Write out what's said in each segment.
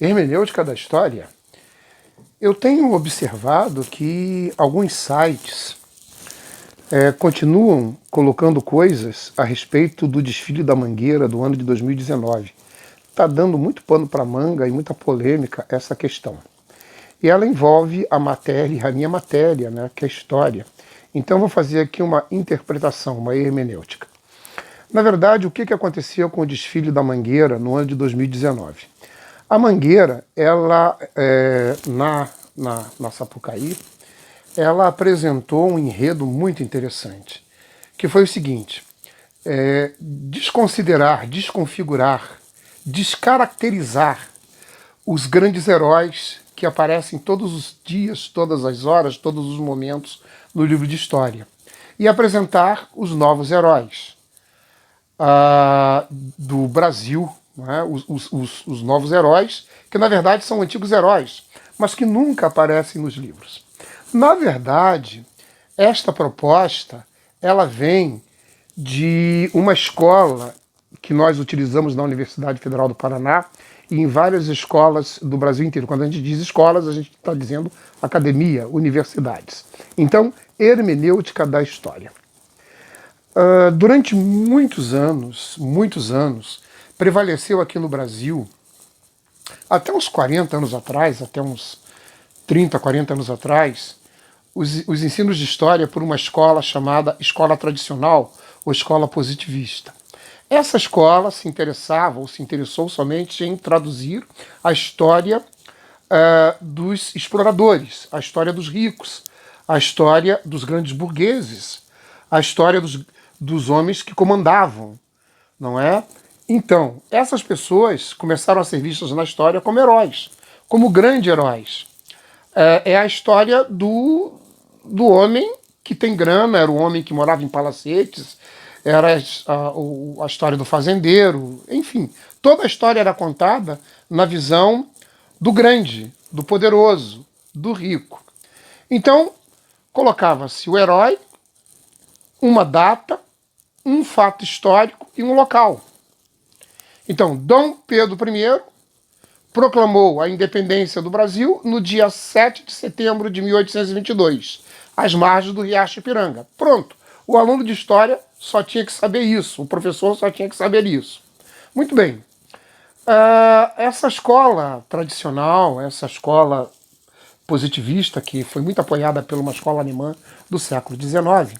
Hermenêutica da história. Eu tenho observado que alguns sites continuam colocando coisas a respeito do desfile da Mangueira do ano de 2019. Está dando muito pano para manga e muita polêmica essa questão. E ela envolve a matéria, a minha matéria, né, que é a história. Então eu vou fazer aqui uma interpretação, uma hermenêutica. Na verdade, o que aconteceu com o desfile da Mangueira no ano de 2019? A Mangueira, ela, na Sapucaí, ela apresentou um enredo muito interessante, que foi o seguinte: desconsiderar, desconfigurar, descaracterizar os grandes heróis que aparecem todos os dias, todas as horas, todos os momentos no livro de história, e apresentar os novos heróis do Brasil, né? Os novos heróis, que na verdade são antigos heróis, mas que nunca aparecem nos livros. Na verdade, esta proposta ela vem de uma escola que nós utilizamos na Universidade Federal do Paraná e em várias escolas do Brasil inteiro. Quando a gente diz escolas, a gente está dizendo academia, universidades. Então, hermenêutica da história. Durante muitos anos, prevaleceu aqui no Brasil, até uns 40 anos atrás, até uns 30, 40 anos atrás, os ensinos de história por uma escola chamada escola tradicional ou escola positivista. Essa escola se interessava ou se interessou somente em traduzir a história dos exploradores, a história dos ricos, a história dos grandes burgueses, a história dos homens que comandavam, não é? Então, essas pessoas começaram a ser vistas na história como heróis, como grandes heróis. É a história do homem que tem grana, era o homem que morava em palacetes, era a história do fazendeiro, enfim. Toda a história era contada na visão do grande, do poderoso, do rico. Então, colocava-se o herói, uma data, um fato histórico e um local. Então, Dom Pedro I proclamou a independência do Brasil no dia 7 de setembro de 1822, às margens do Riacho Ipiranga. Pronto. O aluno de história só tinha que saber isso, o professor só tinha que saber isso. Muito bem. Essa escola tradicional, essa escola positivista, que foi muito apoiada por uma escola alemã do século XIX,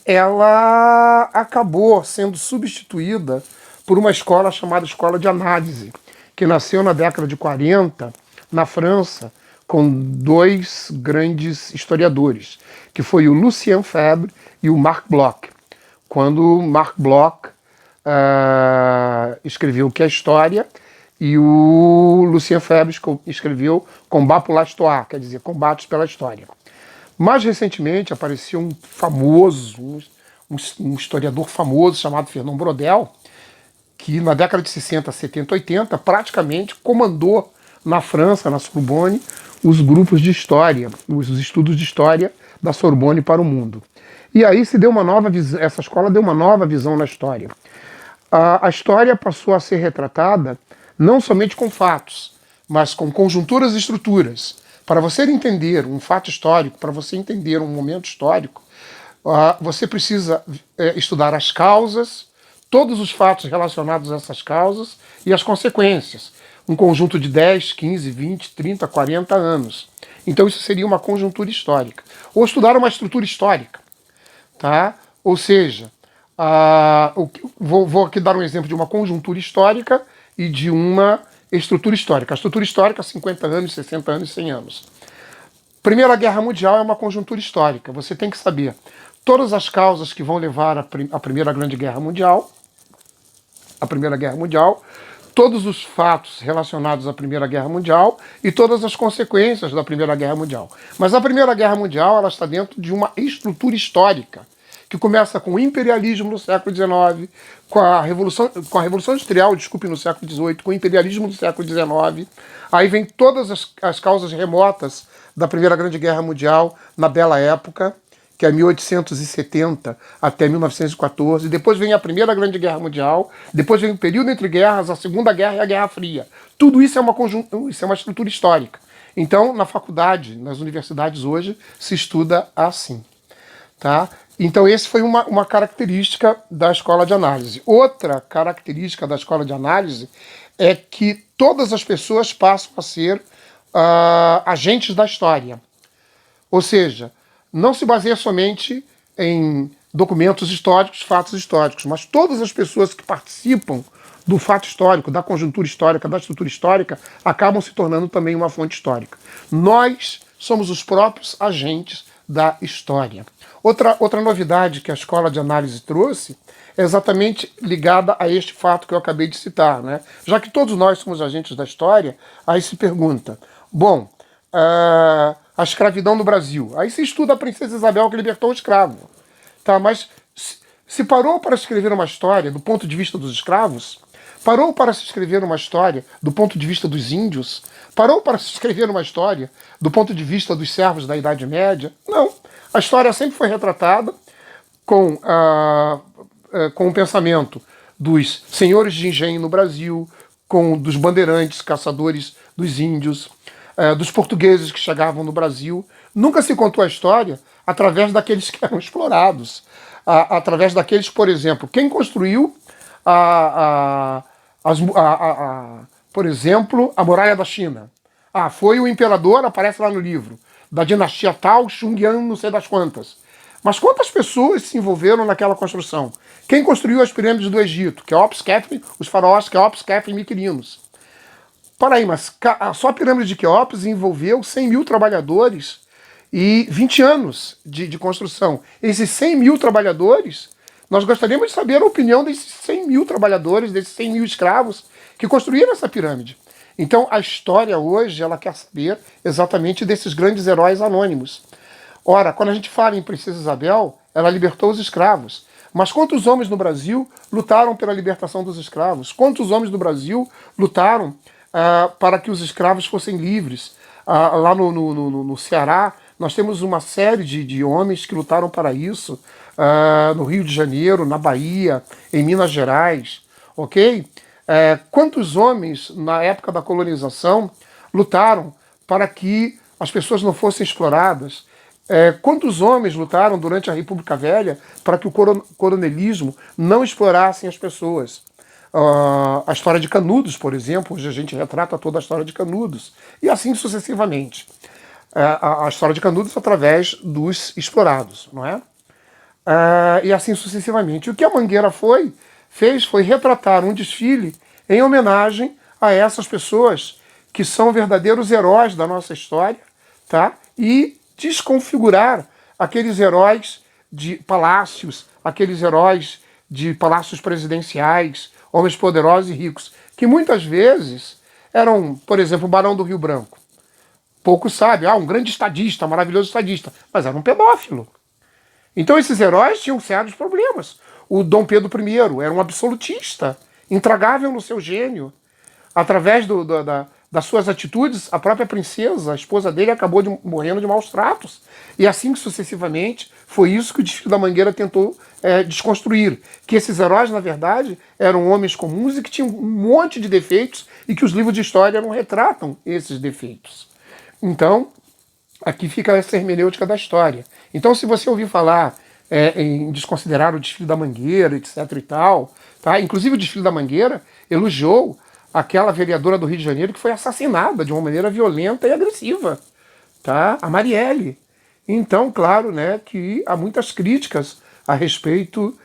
ela acabou sendo substituída por uma escola chamada Escola de Análise, que nasceu na década de 40, na França, com dois grandes historiadores, que foi o Lucien Febvre e o Marc Bloch. Quando Marc Bloch escreveu O que é História, e o Lucien Febvre escreveu Combat pour l'Histoire, quer dizer, Combates pela História. Mais recentemente apareceu um famoso, um historiador famoso chamado Fernand Braudel, que na década de 60, 70, 80, praticamente comandou na França, na Sorbonne, os grupos de história, os estudos de história da Sorbonne para o mundo. E aí se deu uma nova visão, essa escola deu uma nova visão na história. A história passou a ser retratada não somente com fatos, mas com conjunturas e estruturas. Para você entender um fato histórico, para você entender um momento histórico, você precisa estudar as causas, todos os fatos relacionados a essas causas e as consequências. Um conjunto de 10, 15, 20, 30, 40 anos. Então isso seria uma conjuntura histórica. Ou estudar uma estrutura histórica. Tá? Ou seja, vou aqui dar um exemplo de uma conjuntura histórica e de uma estrutura histórica. A estrutura histórica, 50 anos, 60 anos, 100 anos. Primeira Guerra Mundial é uma conjuntura histórica. Você tem que saber todas as causas que vão levar à Primeira Grande Guerra Mundial, todos os fatos relacionados à Primeira Guerra Mundial e todas as consequências da Primeira Guerra Mundial. Mas a Primeira Guerra Mundial ela está dentro de uma estrutura histórica, que começa com o imperialismo no século XIX, com a Revolução Industrial, no século XVIII, com o imperialismo no século XIX. Aí vem todas as causas remotas da Primeira Grande Guerra Mundial na bela época, que é 1870 até 1914, depois vem a Primeira Grande Guerra Mundial, depois vem o período entre guerras, a Segunda Guerra e a Guerra Fria. Tudo isso é uma estrutura histórica. Então, na faculdade, nas universidades hoje, se estuda assim. Tá? Então, essa foi uma característica da escola de análise. Outra característica da escola de análise é que todas as pessoas passam a ser agentes da história. Ou seja, não se baseia somente em documentos históricos, fatos históricos, mas todas as pessoas que participam do fato histórico, da conjuntura histórica, da estrutura histórica, acabam se tornando também uma fonte histórica. Nós somos os próprios agentes da história. Outra novidade que a escola de análise trouxe é exatamente ligada a este fato que eu acabei de citar, né? Já que todos nós somos agentes da história, aí se pergunta, bom, a escravidão no Brasil. Aí se estuda a princesa Isabel que libertou o escravo. Tá? Mas se parou para escrever uma história do ponto de vista dos escravos, parou para se escrever uma história do ponto de vista dos índios, parou para se escrever uma história do ponto de vista dos servos da Idade Média? Não. A história sempre foi retratada com o pensamento dos senhores de engenho no Brasil, dos bandeirantes, caçadores dos índios, dos portugueses que chegavam no Brasil. Nunca se contou a história através daqueles que eram explorados, através daqueles, por exemplo, quem construiu, por exemplo, a muralha da China. Foi o imperador, aparece lá no livro, da dinastia tal, Xundian, não sei das quantas. Mas quantas pessoas se envolveram naquela construção? Quem construiu as pirâmides do Egito? Queops, Khafre, os faraós Queops, Khafre e Miquerinos. Peraí, mas só a pirâmide de Queops envolveu 100 mil trabalhadores e 20 anos de construção. Esses 100 mil trabalhadores, nós gostaríamos de saber a opinião desses 100 mil trabalhadores, desses 100 mil escravos que construíram essa pirâmide. Então, a história hoje, ela quer saber exatamente desses grandes heróis anônimos. Ora, quando a gente fala em Princesa Isabel, ela libertou os escravos. Mas quantos homens no Brasil lutaram pela libertação dos escravos? Quantos homens no Brasil lutaram para que os escravos fossem livres? Lá no Ceará, nós temos uma série de homens que lutaram para isso, no Rio de Janeiro, na Bahia, em Minas Gerais, ok? Quantos homens, na época da colonização, lutaram para que as pessoas não fossem exploradas? Quantos homens lutaram durante a República Velha para que o coronelismo não explorassem as pessoas? A história de Canudos, por exemplo, hoje a gente retrata toda a história de Canudos, e assim sucessivamente. A história de Canudos através dos explorados, não é? E assim sucessivamente. O que a Mangueira fez foi retratar um desfile em homenagem a essas pessoas que são verdadeiros heróis da nossa história, tá? E desconfigurar aqueles heróis de palácios, aqueles heróis de palácios presidenciais, homens poderosos e ricos, que muitas vezes eram, por exemplo, o Barão do Rio Branco. Poucos sabem, um grande estadista, maravilhoso estadista, mas era um pedófilo. Então esses heróis tinham sérios problemas. O Dom Pedro I era um absolutista, intragável no seu gênio. Através das suas atitudes, a própria princesa, a esposa dele, acabou morrendo de maus tratos. E assim sucessivamente, foi isso que o Desfile da Mangueira tentou desconstruir. Que esses heróis, na verdade, eram homens comuns e que tinham um monte de defeitos e que os livros de história não retratam esses defeitos. Então, aqui fica essa hermenêutica da história. Então, se você ouvir falar em desconsiderar o Desfile da Mangueira, etc. e tal, tá? Inclusive o Desfile da Mangueira elogiou aquela vereadora do Rio de Janeiro que foi assassinada de uma maneira violenta e agressiva, tá? A Marielle. Então, claro, né, que há muitas críticas a respeito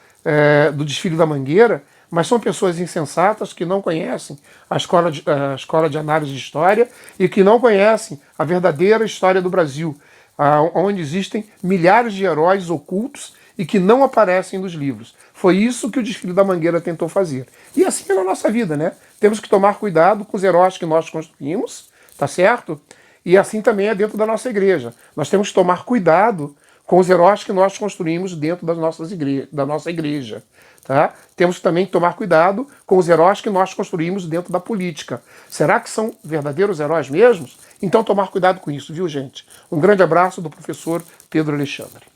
do Desfile da Mangueira, mas são pessoas insensatas que não conhecem a escola de análise de história e que não conhecem a verdadeira história do Brasil, onde existem milhares de heróis ocultos e que não aparecem nos livros. Foi isso que o Desfile da Mangueira tentou fazer. E assim é na nossa vida, né? Temos que tomar cuidado com os heróis que nós construímos, tá certo? E assim também é dentro da nossa igreja. Nós temos que tomar cuidado com os heróis que nós construímos dentro da nossa igreja. Tá? Temos também que tomar cuidado com os heróis que nós construímos dentro da política. Será que são verdadeiros heróis mesmos? Então tomar cuidado com isso, viu, gente? Um grande abraço do professor Pedro Alexandre.